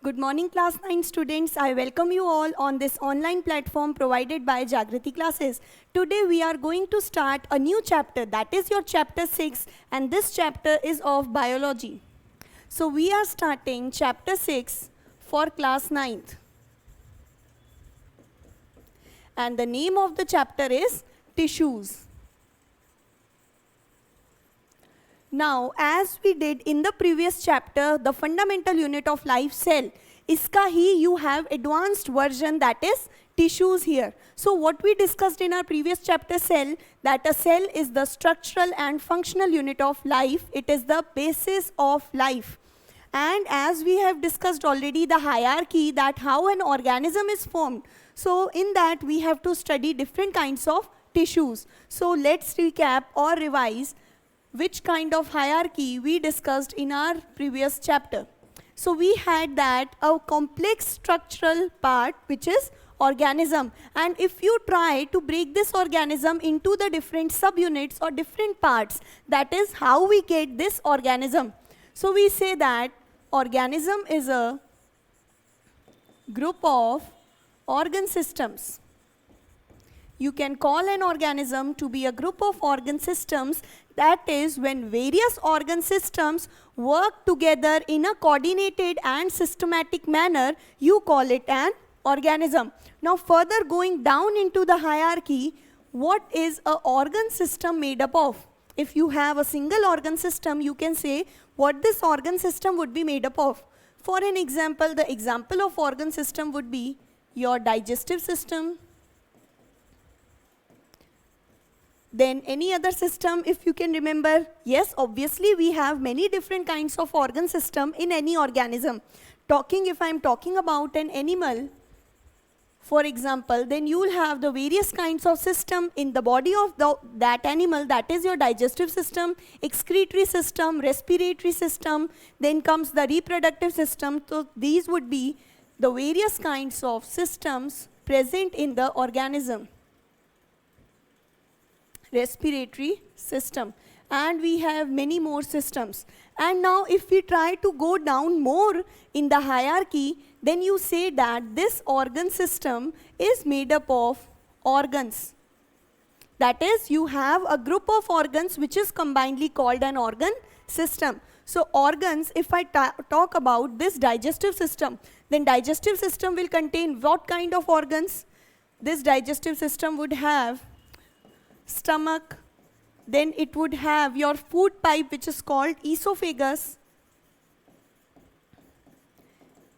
Good morning, class 9 students. I welcome you all on this online platform provided by Jagriti Classes. Today we are going to start a new chapter, that is your chapter 6, and this chapter is of biology. So we are starting chapter 6 for class 9th. And the name of the chapter is tissues. Now, as we did in the previous chapter, the fundamental unit of life, cell, iska hi you have advanced version, that is tissues here. So what we discussed in our previous chapter, cell, that a cell is the structural and functional unit of life. It is the basis of life. And as we have discussed already the hierarchy, that how an organism is formed. So in that we have to study different kinds of tissues. So let's recap or revise which kind of hierarchy we discussed in our previous chapter. So we had that a complex structural part which is organism, and if you try to break this organism into the different subunits or different parts, that is how we get this organism. So we say that organism is a group of organ systems. You can call an organism to be a group of organ systems. That is when various organ systems work together in a coordinated and systematic manner, you call it an organism. Now further going down into the hierarchy, what is an organ system made up of? If you have a single organ system, you can say what this organ system would be made up of. For an example, the example of organ system would be your digestive system. Then any other system, if you can remember, yes, obviously we have many different kinds of organ system in any organism. If I'm talking about an animal, for example, then you will have the various kinds of system in the body of that animal, that is your digestive system, excretory system, respiratory system, then comes the reproductive system. So these would be the various kinds of systems present in the organism. Respiratory system, and we have many more systems. And now if we try to go down more in the hierarchy, then you say that this organ system is made up of organs. That is, you have a group of organs which is combinedly called an organ system. So organs, if I talk about this digestive system, then digestive system will contain what kind of organs? This digestive system would have stomach, then it would have your food pipe which is called esophagus,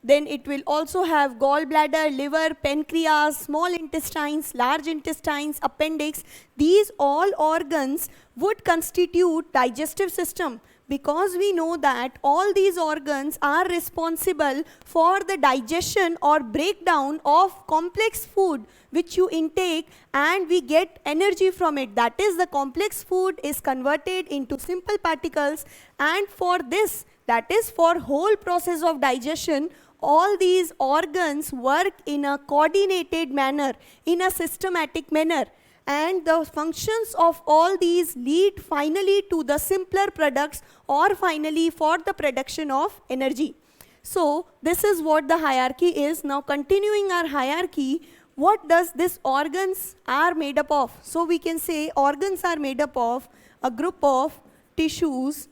then it will also have gallbladder, liver, pancreas, small intestines, large intestines, appendix. These all organs would constitute digestive system, because we know that all these organs are responsible for the digestion or breakdown of complex food which you intake, and we get energy from it. That is, the complex food is converted into simple particles, and for this, that is for whole process of digestion, all these organs work in a coordinated manner, in a systematic manner. And the functions of all these lead finally to the simpler products, or finally for the production of energy. So this is what the hierarchy is. Now continuing our hierarchy, what does this organs are made up of? So we can say organs are made up of a group of tissues,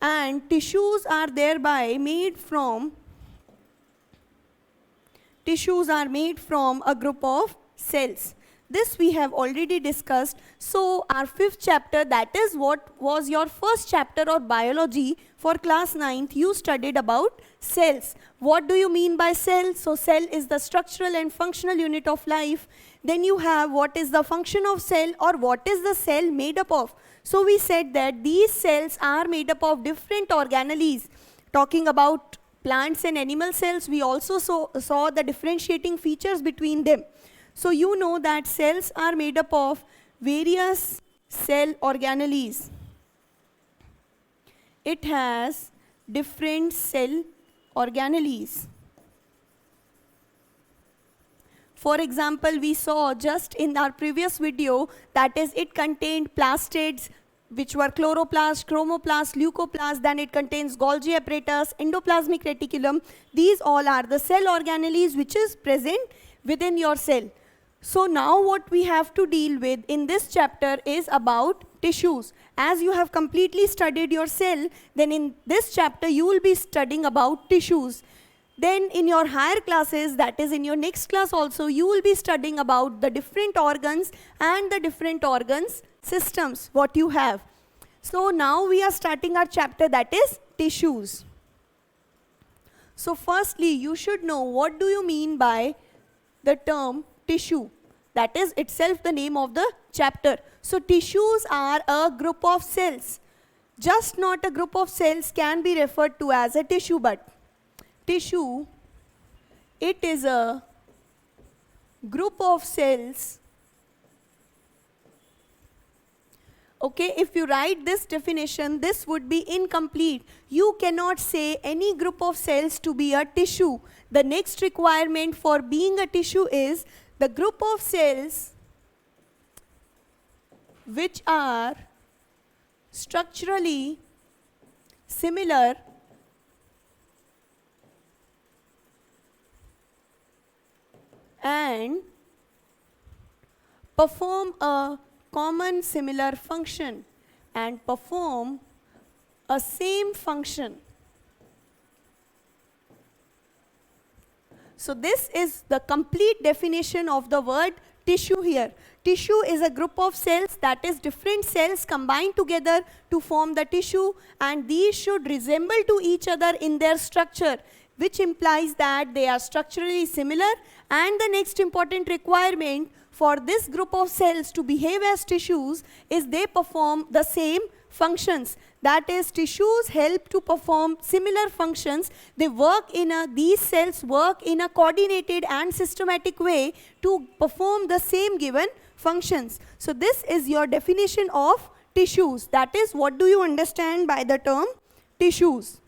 and tissues are thereby made from a group of cells. This we have already discussed. So our fifth chapter, that is what was your first chapter of biology for class 9th, you studied about cells. What do you mean by cell? So cell is the structural and functional unit of life. Then you have what is the function of cell, or what is the cell made up of. So we said that these cells are made up of different organelles. Talking about plants and animal cells, we also saw the differentiating features between them. So you know that cells are made up of various cell organelles. It has different cell organelles. For example, we saw just in our previous video, that is, it contained plastids, which were chloroplast, chromoplast, leucoplast, then it contains Golgi apparatus, endoplasmic reticulum. These all are the cell organelles which is present within your cell. So now what we have to deal with in this chapter is about tissues. As you have completely studied your cell, then in this chapter you will be studying about tissues. Then in your higher classes, that is in your next class also, you will be studying about the different organs and the different organs systems what you have. So now we are starting our chapter, that is tissues. So firstly, you should know what do you mean by the term tissue. That is itself the name of the chapter. So tissues are a group of cells. Just not a group of cells can be referred to as a tissue, but tissue, it is a group of cells. Okay, if you write this definition, this would be incomplete. You cannot say any group of cells to be a tissue. The next requirement for being a tissue is the group of cells which are structurally similar and perform a common similar function and perform a same function. So this is the complete definition of the word tissue here. Tissue is a group of cells, that is different cells combined together to form the tissue, and these should resemble to each other in their structure, which implies that they are structurally similar. And the next important requirement for this group of cells to behave as tissues is they perform the same functions. That is, tissues help to perform similar functions. They work these cells work in a coordinated and systematic way to perform the same given functions. So this is your definition of tissues. That is, what do you understand by the term tissues?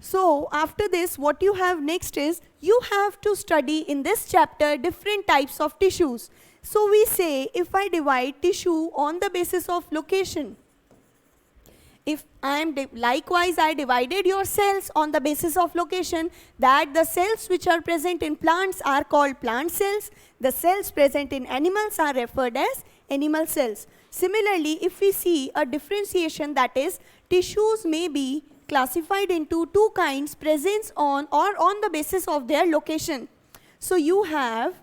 So after this, what you have next is, you have to study in this chapter different types of tissues. So we say, if I divide tissue on the basis of location, if likewise I divided your cells on the basis of location, that the cells which are present in plants are called plant cells, the cells present in animals are referred as animal cells. Similarly, if we see a differentiation, that is, tissues may be classified into two kinds, presence on or on the basis of their location. So you have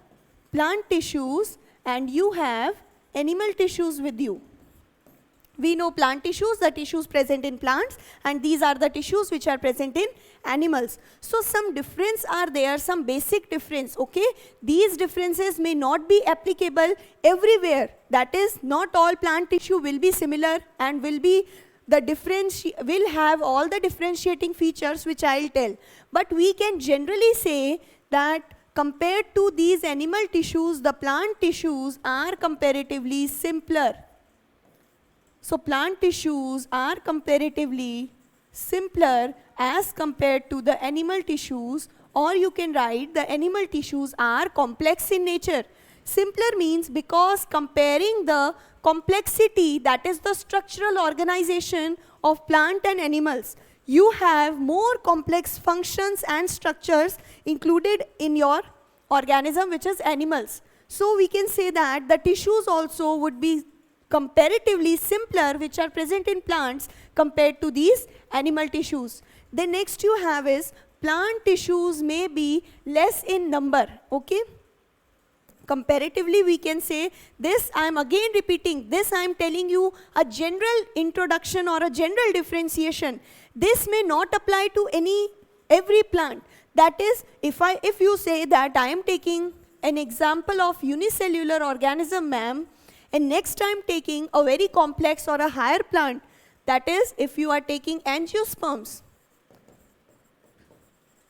plant tissues and you have animal tissues with you. We know plant tissues, the tissues present in plants, and these are the tissues which are present in animals. So some difference are there, some basic difference, okay? These differences may not be applicable everywhere. That is, not all plant tissue will be similar and will have all the differentiating features which I'll tell. But we can generally say that compared to these animal tissues, the plant tissues are comparatively simpler. So plant tissues are comparatively simpler as compared to the animal tissues, or you can write the animal tissues are complex in nature. Simpler means because comparing the complexity, that is the structural organization of plant and animals, you have more complex functions and structures included in your organism, which is animals. So we can say that the tissues also would be comparatively simpler which are present in plants compared to these animal tissues. The next you have is plant tissues may be less in number, okay? Comparatively we can say this, I am again repeating, this I am telling you a general introduction or a general differentiation. This may not apply to every plant. That is, if you say that I am taking an example of unicellular organism, ma'am, and next I am taking a very complex or a higher plant, that is, if you are taking angiosperms,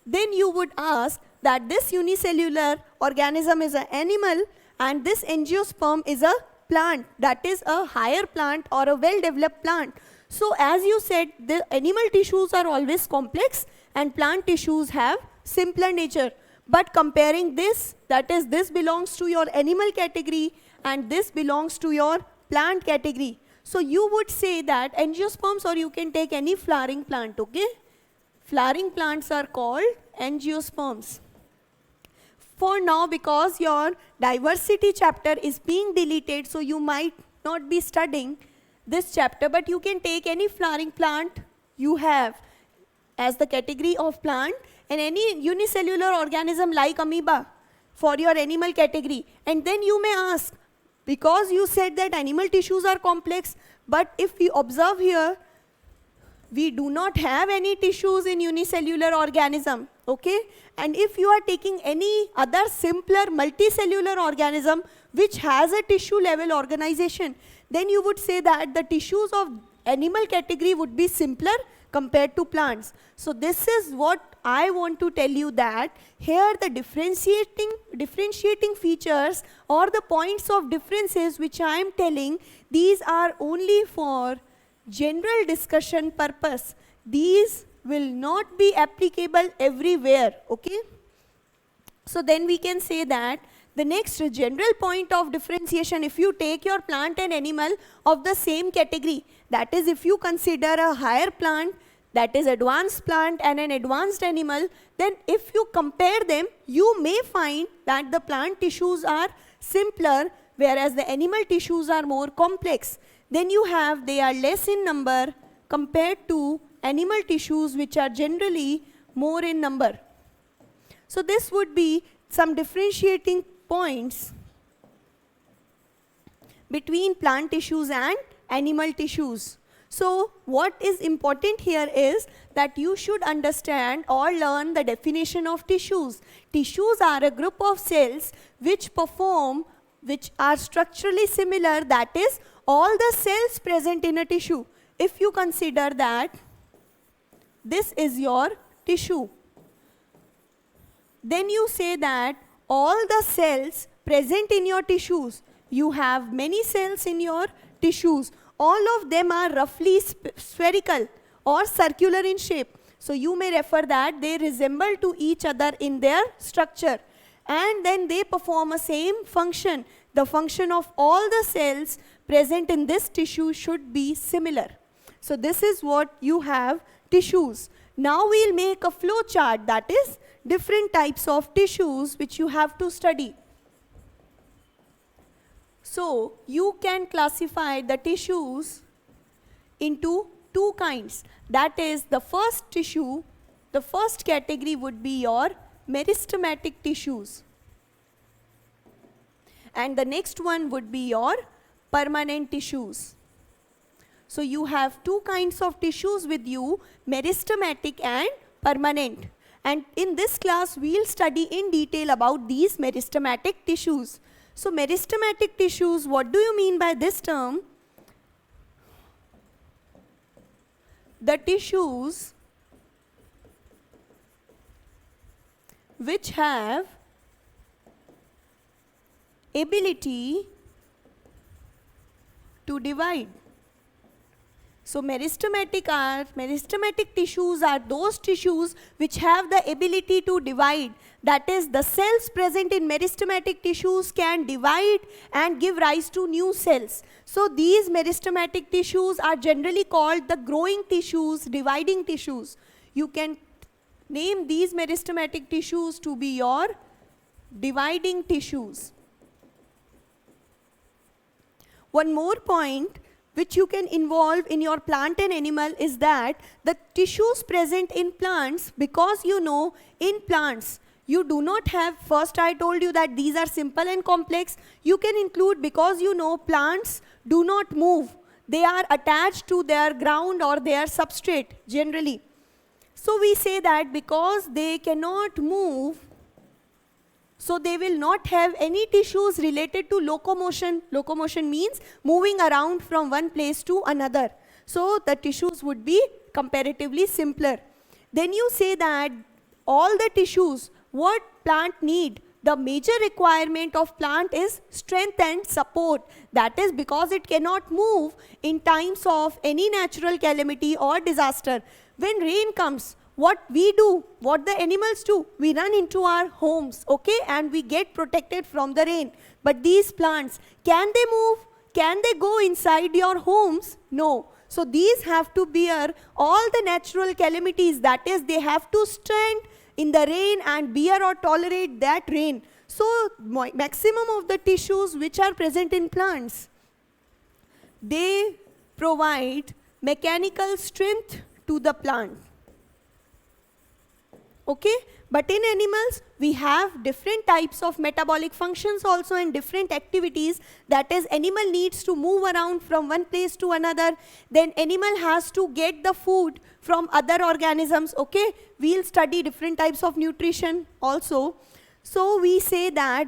then you would ask that this unicellular organism is an animal and this angiosperm is a plant, that is a higher plant or a well-developed plant. So as you said, the animal tissues are always complex and plant tissues have simpler nature. But comparing this, that is, this belongs to your animal category and this belongs to your plant category. So you would say that angiosperms, or you can take any flowering plant, okay? Flowering plants are called angiosperms. For now, because your diversity chapter is being deleted, so you might not be studying this chapter, but you can take any flowering plant you have as the category of plant, and any unicellular organism like amoeba for your animal category. And then you may ask, because you said that animal tissues are complex, but if we observe here, we do not have any tissues in unicellular organism, okay? And if you are taking any other simpler multicellular organism which has a tissue level organization, then you would say that the tissues of animal category would be simpler compared to plants. So this is what I want to tell you, that here the differentiating features or the points of differences which I am telling, these are only for general discussion purpose. These will not be applicable everywhere, okay? So then we can say that the next general point of differentiation, if you take your plant and animal of the same category, that is, if you consider a higher plant, that is advanced plant, and an advanced animal, then if you compare them, you may find that the plant tissues are simpler, whereas the animal tissues are more complex. Then you have, they are less in number compared to animal tissues, which are generally more in number. So this would be some differentiating points between plant tissues and animal tissues. So what is important here is that you should understand or learn the definition of tissues. Tissues are a group of cells which are structurally similar, that is, all the cells present in a tissue. If you consider that this is your tissue, then you say that all the cells present in your tissues, you have many cells in your tissues, all of them are roughly spherical or circular in shape. So you may refer that they resemble to each other in their structure, and then they perform a same function. The function of all the cells present in this tissue should be similar. So this is what you have tissues. Now we'll make a flow chart, that is different types of tissues which you have to study. So you can classify the tissues into two kinds. That is, the first tissue, the first category would be your meristematic tissues. And the next one would be your permanent tissues. So you have two kinds of tissues with you, meristematic and permanent. And in this class, we'll study in detail about these meristematic tissues. So meristematic tissues, what do you mean by this term? The tissues which have ability to divide. So meristematic tissues are those tissues which have the ability to divide. That is, the cells present in meristematic tissues can divide and give rise to new cells. So these meristematic tissues are generally called the growing tissues, dividing tissues. You can name these meristematic tissues to be your dividing tissues. One more point which you can involve in your plant and animal is that the tissues present in plants, because you know in plants you do not have, first I told you that these are simple and complex, you can include, because you know plants do not move, they are attached to their ground or their substrate generally. So we say that because they cannot move, so they will not have any tissues related to locomotion. Locomotion means moving around from one place to another. So the tissues would be comparatively simpler. Then you say that all the tissues, what plant need? The major requirement of plant is strength and support. That is because it cannot move in times of any natural calamity or disaster. When rain comes, what we do, what the animals do, we run into our homes, okay, and we get protected from the rain. But these plants, can they move? can they go inside your homes? No. So these have to bear all the natural calamities, that is, they have to stand in the rain and bear or tolerate that rain. So maximum of the tissues which are present in plants, they provide mechanical strength to the plant. Okay? But in animals, we have different types of metabolic functions also and different activities. That is, animal needs to move around from one place to another. Then animal has to get the food from other organisms. Okay? We'll study different types of nutrition also. So we say that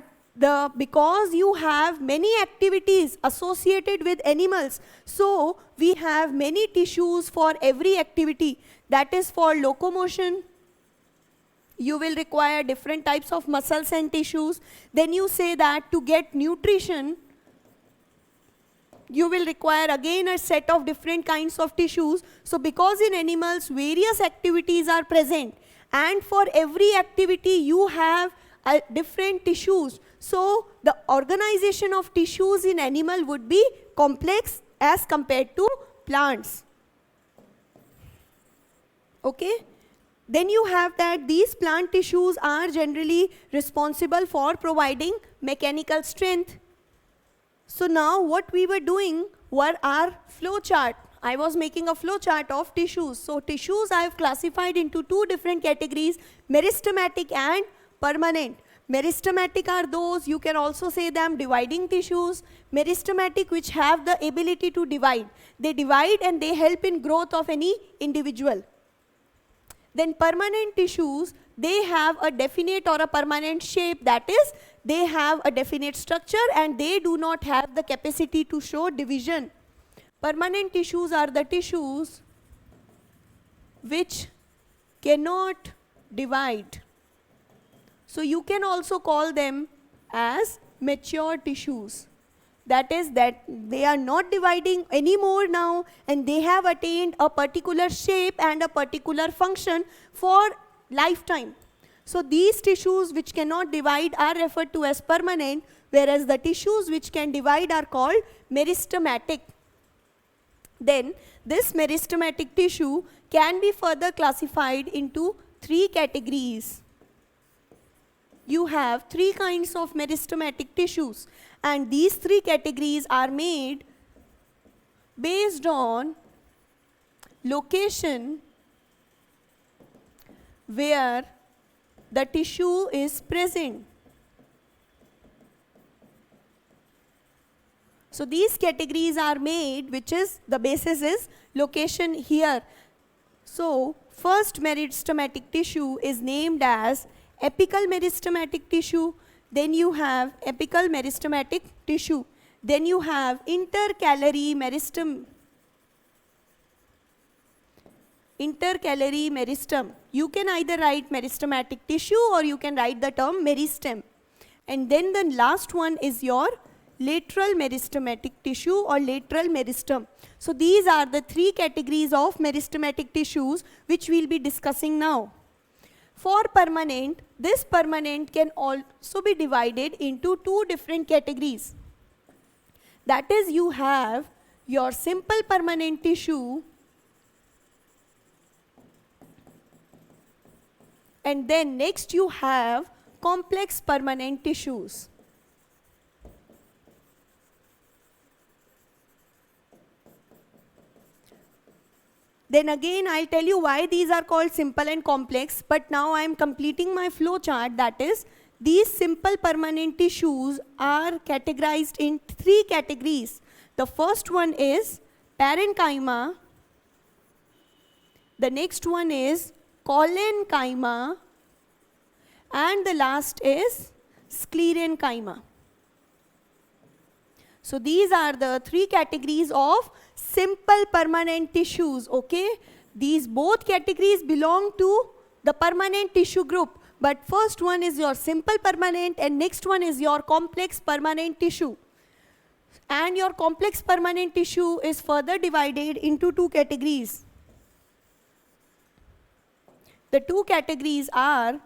because you have many activities associated with animals, so we have many tissues for every activity. That is, for locomotion, you will require different types of muscles and tissues. Then you say that to get nutrition, you will require again a set of different kinds of tissues. So because in animals various activities are present, and for every activity you have different tissues. So the organization of tissues in animal would be complex as compared to plants. Okay? Then you have that these plant tissues are generally responsible for providing mechanical strength. So now what we were doing were our flow chart. I was making a flow chart of tissues. So tissues I have classified into two different categories, meristematic and permanent. Meristematic are those, you can also say them dividing tissues. Meristematic, which have the ability to divide. They divide and they help in growth of any individual. Then permanent tissues, they have a definite or a permanent shape, that is, they have a definite structure and they do not have the capacity to show division. Permanent tissues are the tissues which cannot divide. So you can also call them as mature tissues. That is, that they are not dividing anymore now and they have attained a particular shape and a particular function for lifetime. So these tissues which cannot divide are referred to as permanent, whereas the tissues which can divide are called meristematic. Then this meristematic tissue can be further classified into three categories. You have three kinds of meristematic tissues, and these three categories are made based on location where the tissue is present. So these categories are made, which is the basis is location here. So first meristematic tissue is named as apical meristematic tissue. Then you have apical meristematic tissue. Then you have intercalary meristem. Intercalary meristem. You can either write meristematic tissue or you can write the term meristem. And then the last one is your lateral meristematic tissue or lateral meristem. So these are the three categories of meristematic tissues which we will be discussing now. For permanent, this permanent can also be divided into two different categories. That is, you have your simple permanent tissue and then next you have complex permanent tissues. Then again I'll tell you why these are called simple and complex, but now I am completing my flow chart. That is, these simple permanent tissues are categorized in three categories. The first one is parenchyma, the next one is collenchyma, and the last is sclerenchyma. So these are the three categories of simple permanent tissues, okay? These both categories belong to the permanent tissue group, but first one is your simple permanent and next one is your complex permanent tissue. And your complex permanent tissue is further divided into two categories. The two categories are,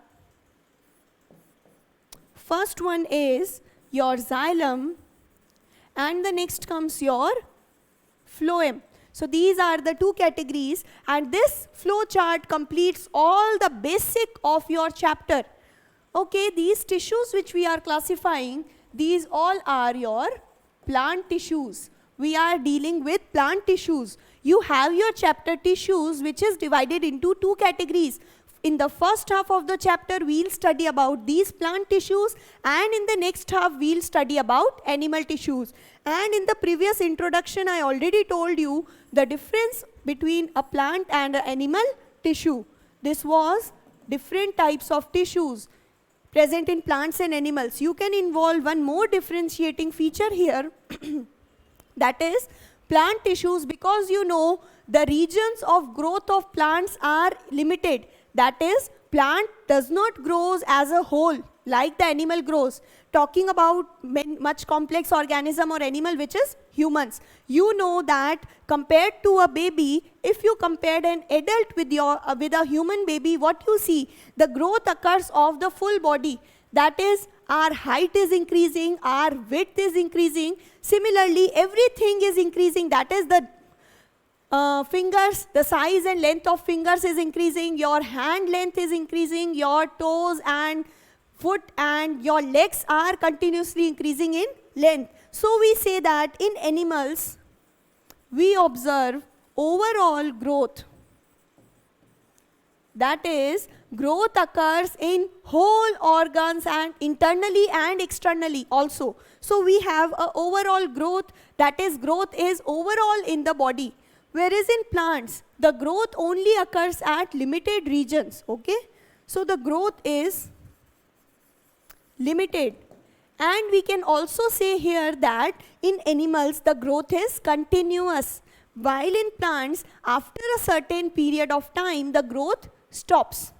first one is your xylem and the next comes your phloem. So these are the two categories, and this flow chart completes all the basic of your chapter. Okay, these tissues which we are classifying, these all are your plant tissues. We are dealing with plant tissues. You have your chapter tissues, which is divided into two categories. In the first half of the chapter, we'll study about these plant tissues, and in the next half, we'll study about animal tissues. And in the previous introduction, I already told you the difference between a plant and an animal tissue. This was different types of tissues present in plants and animals. You can involve one more differentiating feature here, that is plant tissues, because you know the regions of growth of plants are limited. That is, plant does not grow as a whole like the animal grows. Talking about much complex organism or animal, which is humans. You know that compared to a baby, if you compared an adult with a human baby, what you see? The growth occurs of the full body. That is, our height is increasing, our width is increasing. Similarly, everything is increasing. That is, the fingers, the size and length of fingers is increasing, your hand length is increasing, your toes and foot and your legs are continuously increasing in length. So we say that in animals, we observe overall growth. That is, growth occurs in whole organs and internally and externally also. So we have a overall growth, that is, growth is overall in the body. Whereas in plants, the growth only occurs at limited regions, okay? So the growth is limited. And we can also say here that in animals, the growth is continuous. While in plants, after a certain period of time, the growth stops.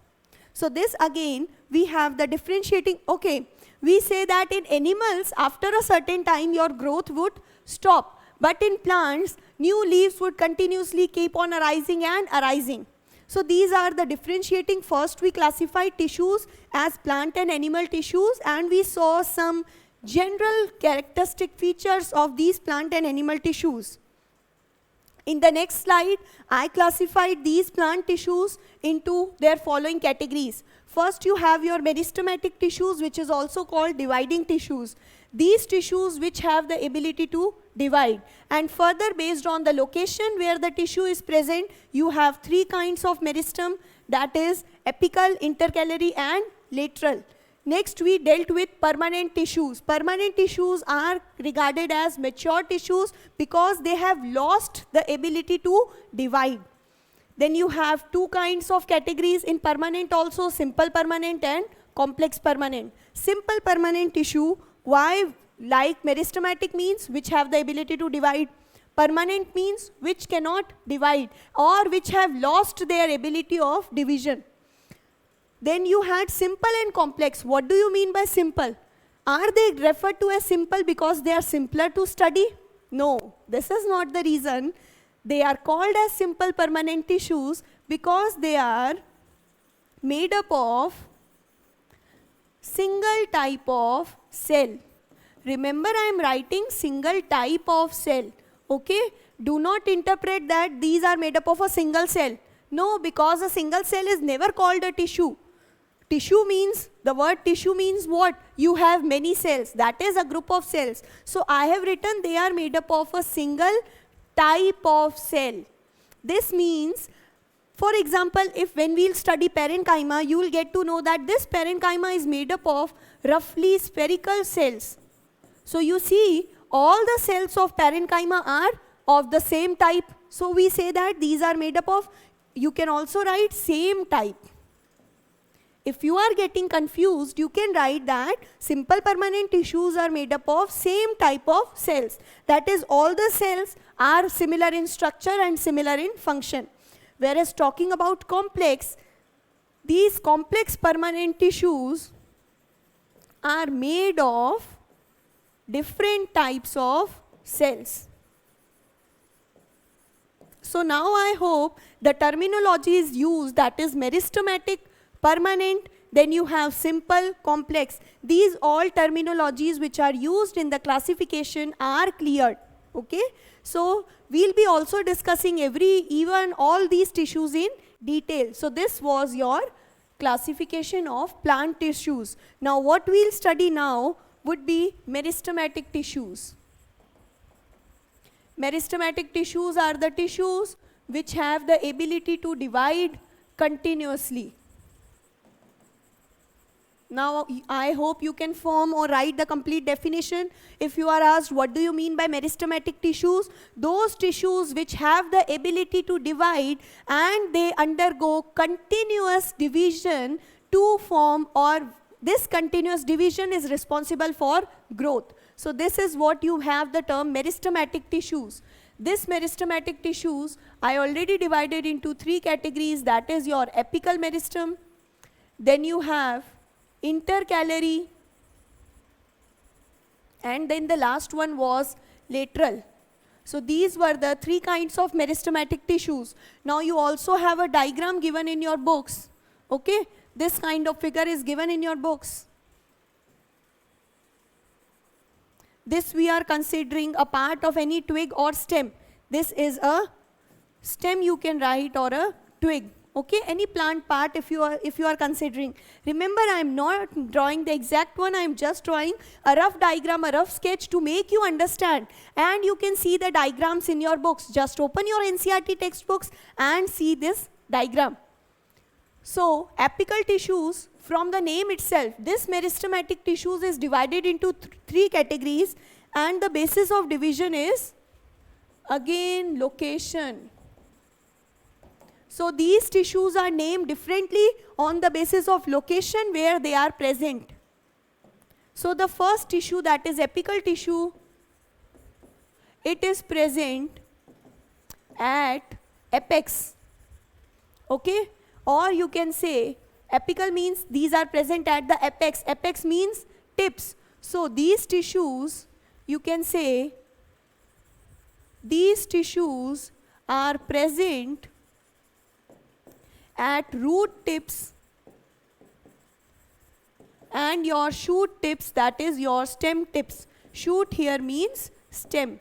So this again, we have the differentiating, okay, we say that in animals, after a certain time, your growth would stop. But in plants, new leaves would continuously keep on arising and arising. So these are the differentiating. First, we classified tissues as plant and animal tissues, and we saw some general characteristic features of these plant and animal tissues. In the next slide, I classified these plant tissues into their following categories. First, you have your meristematic tissues, which is also called dividing tissues. These tissues which have the ability to divide. And further, based on the location where the tissue is present, you have three kinds of meristem, that is apical, intercalary and lateral. Next, we dealt with permanent tissues. Permanent tissues are regarded as mature tissues because they have lost the ability to divide. Then you have two kinds of categories in permanent also, simple permanent and complex permanent. Simple permanent tissue, why? Like meristematic means which have the ability to divide. Permanent means which cannot divide or which have lost their ability of division. Then you had simple and complex. What do you mean by simple? Are they referred to as simple because they are simpler to study? No, this is not the reason. They are called as simple permanent tissues because they are made up of single type of cell. Remember, I am writing single type of cell. Okay? Do not interpret that these are made up of a single cell. No, because a single cell is never called a tissue. Tissue means, the word tissue means what? You have many cells. That is a group of cells. So I have written they are made up of a single type of cell. This means, for example, if when we'll study parenchyma, you will get to know that this parenchyma is made up of roughly spherical cells. So you see, all the cells of parenchyma are of the same type. So we say that these are made up of, you can also write same type. If you are getting confused, you can write that simple permanent tissues are made up of same type of cells. That is, all the cells are similar in structure and similar in function. Whereas talking about complex, these complex permanent tissues are made of different types of cells. So now I hope the terminology is used, that is meristematic, permanent, Then you have simple, complex. These all terminologies which are used in the classification are cleared. Okay? So we'll be also discussing even all these tissues in detail. So this was your classification of plant tissues. Now what we'll study now would be meristematic tissues. Meristematic tissues are the tissues which have the ability to divide continuously. Now, I hope you can form or write the complete definition. If you are asked, what do you mean by meristematic tissues? Those tissues which have the ability to divide and they undergo continuous division to form, or this continuous division is responsible for growth. So this is what you have the term meristematic tissues. This meristematic tissues, I already divided into 3 categories. That is your apical meristem. Then you have intercalary, and then the last one was lateral. So these were the 3 kinds of meristematic tissues. Now you also have a diagram given in your books. Okay, this kind of figure is given in your books. This we are considering a part of any twig or stem. This is a stem you can write, or a twig. Okay, any plant part if you are considering. Remember, I am not drawing the exact one, I am just drawing a rough diagram, a rough sketch to make you understand. And you can see the diagrams in your books. Just open your NCERT textbooks and see this diagram. So, apical tissues, from the name itself, this meristematic tissues is divided into 3 categories, and the basis of division is again location. So these tissues are named differently on the basis of location where they are present. So the first tissue, that is apical tissue, it is present at apex. Okay? Or you can say apical means these are present at the apex. Apex means tips. So these tissues, you can say these tissues are present at root tips and your shoot tips, that is your stem tips. Shoot here means stem.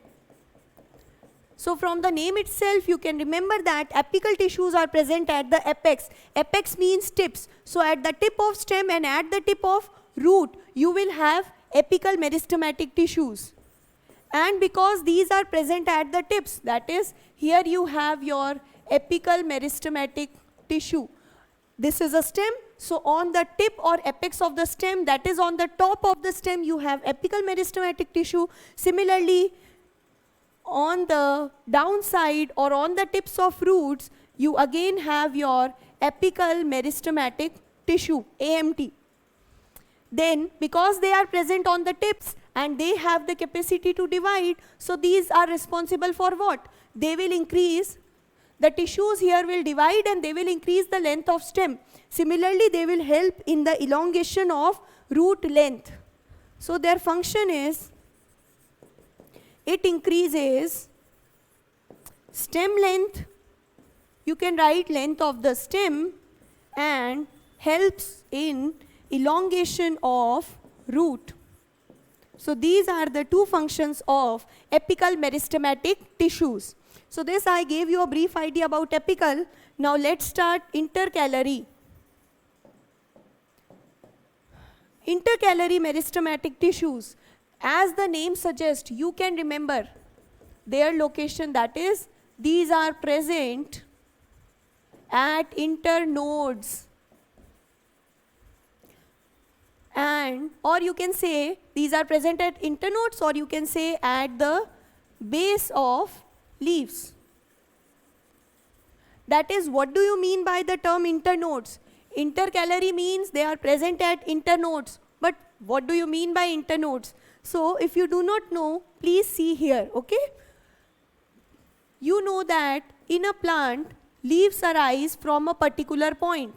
So from the name itself you can remember that apical tissues are present at the apex. Apex means tips. So at the tip of stem and at the tip of root you will have apical meristematic tissues. And because these are present at the tips, that is here you have your apical meristematic tissue. This is a stem, so on the tip or apex of the stem, that is on the top of the stem, you have apical meristematic tissue. Similarly, on the downside or on the tips of roots, you again have your apical meristematic tissue, AMT. Then, because they are present on the tips and they have the capacity to divide, so these are responsible for what? They will increase. The tissues here will divide and they will increase the length of stem. Similarly, they will help in the elongation of root length. So their function is, it increases stem length, you can write length of the stem, and helps in elongation of root. So these are the 2 functions of apical meristematic tissues. So this I gave you a brief idea about apical. Now let's start intercalary. Intercalary meristematic tissues. As the name suggests, you can remember their location, that is, these are present at internodes. And, or you can say, these are present at internodes, or you can say at the base of leaves. That is, what do you mean by the term internodes? Intercalary means they are present at internodes. But what do you mean by internodes? So if you do not know, please see here, okay? You know that in a plant, leaves arise from a particular point.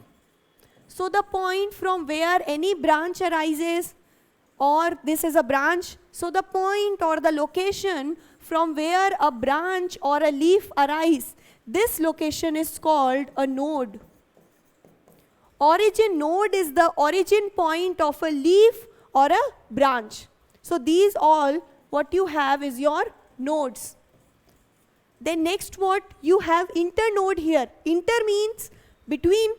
So the point from where any branch arises, or this is a branch, so the point or the location from where a branch or a leaf arises, this location is called a node. Origin node is the origin point of a leaf or a branch. So these all what you have is your nodes. Then next what? You have internode here. Inter means between.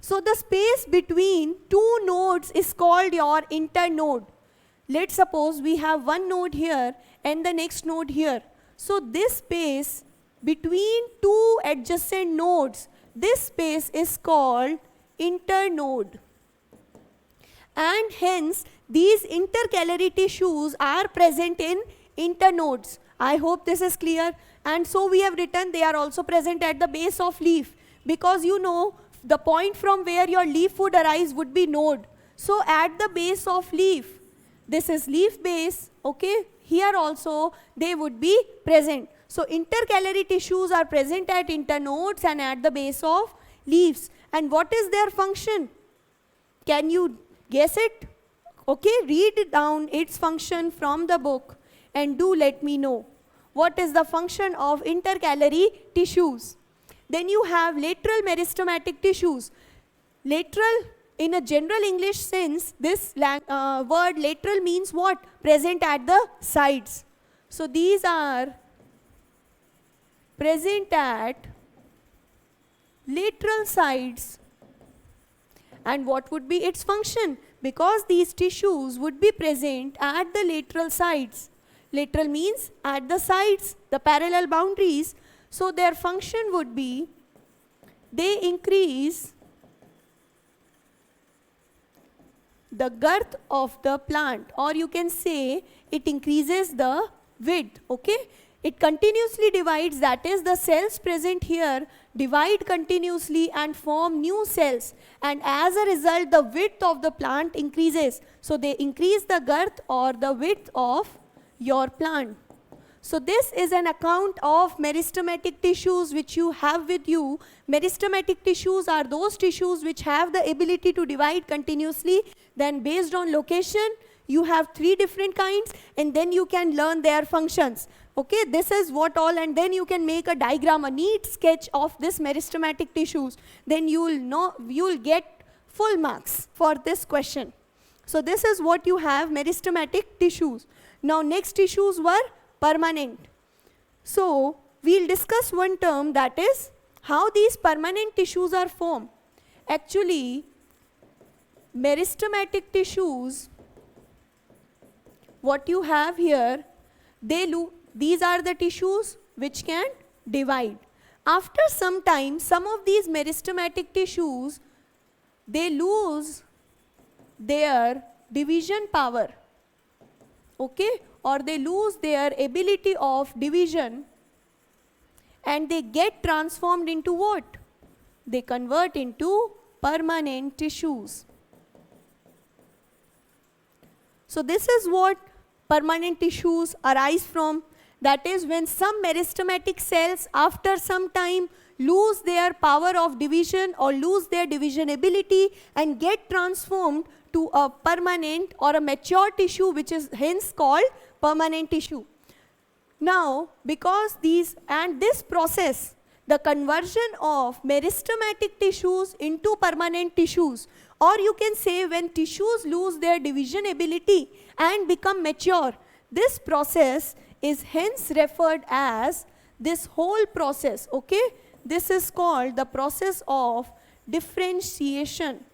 So the space between two nodes is called your internode. Let's suppose we have one node here and the next node here. So this space between two adjacent nodes, this space is called internode. And hence these intercalary tissues are present in internodes. I hope this is clear. And so we have written they are also present at the base of leaf, because you know the point from where your leaf would arise would be node. So at the base of leaf, this is leaf base, okay? Here also they would be present. So intercalary tissues are present at internodes and at the base of leaves. And what is their function? Can you guess it? Okay, read it down its function from the book and do let me know. What is the function of intercalary tissues? Then you have lateral meristematic tissues. Lateral, in a general English sense, this word lateral means what? Present at the sides. So these are present at lateral sides. And what would be its function? Because these tissues would be present at the lateral sides. Lateral means at the sides, the parallel boundaries. So their function would be, they increase the girth of the plant, or you can say it increases the width, okay? It continuously divides, that is the cells present here divide continuously and form new cells, and as a result the width of the plant increases. So they increase the girth or the width of your plant. So this is an account of meristematic tissues which you have with you. Meristematic tissues are those tissues which have the ability to divide continuously. Then based on location, you have 3 different kinds, and then you can learn their functions. Okay, this is what all, and then you can make a diagram, a neat sketch of this meristematic tissues. Then you will know, you will get full marks for this question. So this is what you have, meristematic tissues. Now next tissues were permanent. So we'll discuss one term, that is how these permanent tissues are formed. Actually, meristematic tissues, what you have here, these are the tissues which can divide. After some time, some of these meristematic tissues, they lose their division power, okay, or they lose their ability of division, and they get transformed into what? They convert into permanent tissues. So this is what permanent tissues arise from. That is when some meristematic cells after some time lose their power of division or lose their division ability and get transformed to a permanent or a mature tissue, which is hence called permanent tissue. Now, because this process, the conversion of meristematic tissues into permanent tissues, or you can say when tissues lose their division ability and become mature, this process is hence referred as this whole process, okay? This is called the process of differentiation.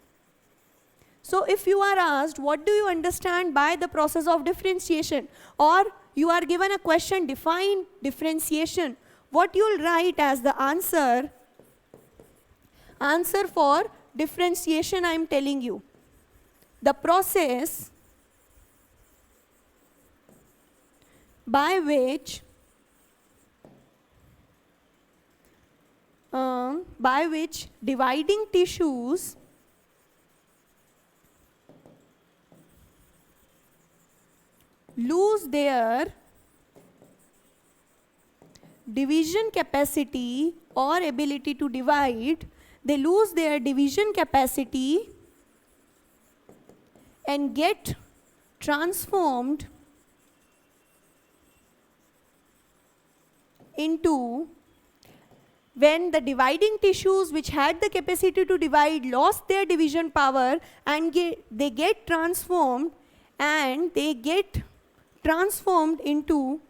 So if you are asked, what do you understand by the process of differentiation? Or you are given a question, define differentiation. What you will write as the answer for differentiation I am telling you. The process by which dividing tissues lose their division capacity or ability to divide, they lose their division capacity and get transformed into when the dividing tissues which had the capacity to divide lost their division power and they get transformed into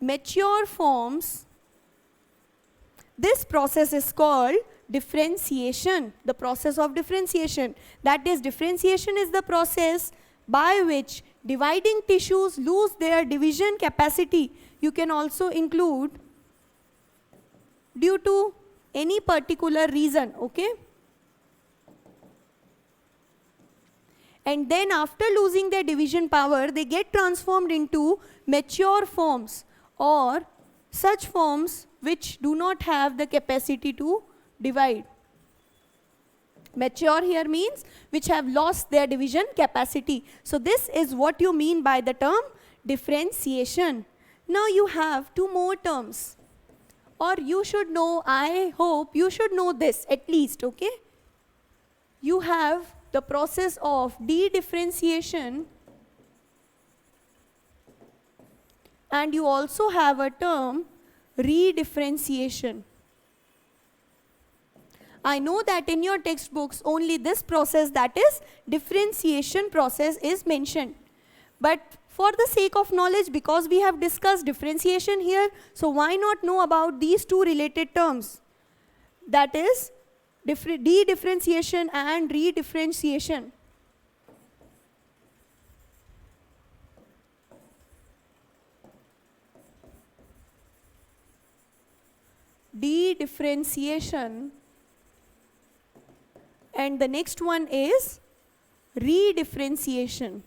mature forms, this process is called differentiation, the process of differentiation. That is, differentiation is the process by which dividing tissues lose their division capacity. You can also include due to any particular reason, okay? And then after losing their division power, they get transformed into mature forms, or such forms which do not have the capacity to divide. Mature here means which have lost their division capacity. So this is what you mean by the term differentiation. Now you have two more terms, or you should know, I hope you should know this at least, okay? You have the process of de-differentiation, and you also have a term re-differentiation. I know that in your textbooks only this process, that is differentiation process, is mentioned. But for the sake of knowledge, because we have discussed differentiation here, so why not know about these two related terms? That is de-differentiation and re-differentiation. De-differentiation, and the next one is re-differentiation.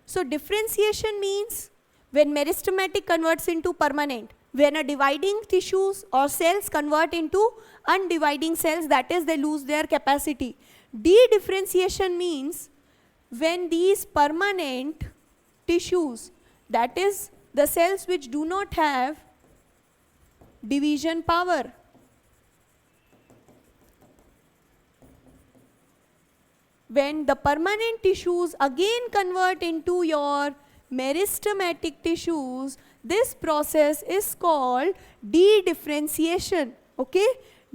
So differentiation means when meristematic converts into permanent, when a dividing tissues or cells convert into undividing cells, that is, they lose their capacity. De-differentiation means when these permanent tissues, that is, the cells which do not have division power, when the permanent tissues again convert into your meristematic tissues, this process is called de-differentiation. Okay?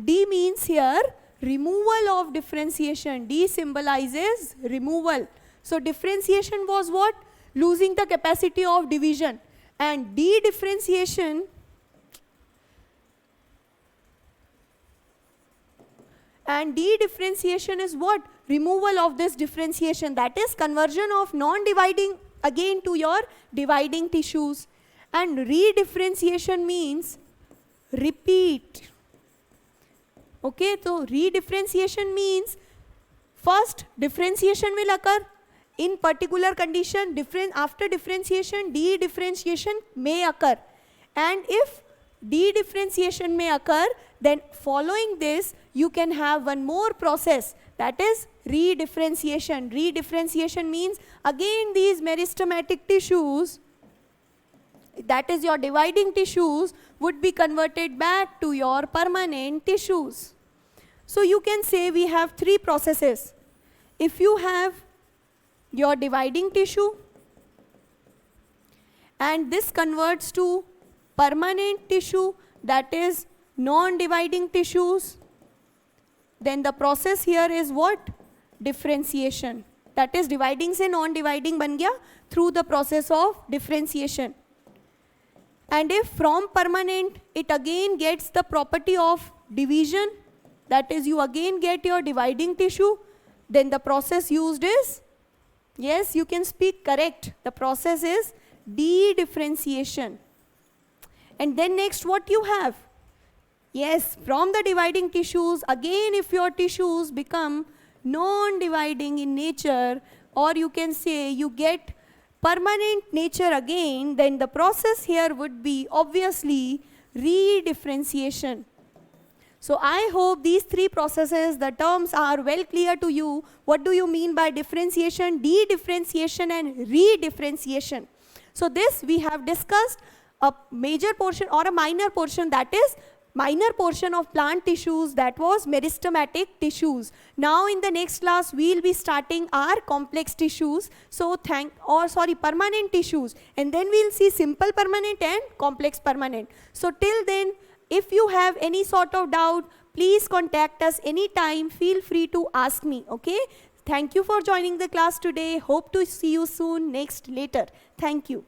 D means here removal of differentiation. D symbolizes removal. So differentiation was what? Losing the capacity of division. And de-differentiation is what? Removal of this differentiation, that is conversion of non-dividing again to your dividing tissues. And re-differentiation means repeat. Okay, so re-differentiation means first differentiation will occur in particular condition, after differentiation, de-differentiation may occur. And if de-differentiation may occur, then following this you can have one more process, that is re-differentiation. Re-differentiation means again these meristematic tissues, that is your dividing tissues, would be converted back to your permanent tissues. So you can say we have three processes. If you have your dividing tissue and this converts to permanent tissue, that is non-dividing tissues, then the process here is what? Differentiation. That is dividing se non-dividing ban gaya through the process of differentiation. And if from permanent it again gets the property of division, that is you again get your dividing tissue, then the process used is, yes, you can speak correct, the process is de-differentiation. And then next what you have? Yes, from the dividing tissues, again if your tissues become non-dividing in nature, or you can say you get permanent nature again, then the process here would be obviously re-differentiation. So I hope these three processes, the terms are well clear to you. What do you mean by differentiation, de-differentiation and re-differentiation? So this we have discussed a major portion or a minor portion, that is minor portion of plant tissues, that was meristematic tissues. Now in the next class we'll be starting our complex tissues, so permanent tissues, and then we'll see simple permanent and complex permanent. So till then, if you have any sort of doubt, please contact us anytime. Feel free to ask me, okay? Thank you for joining the class today. Hope to see you soon later. Thank you.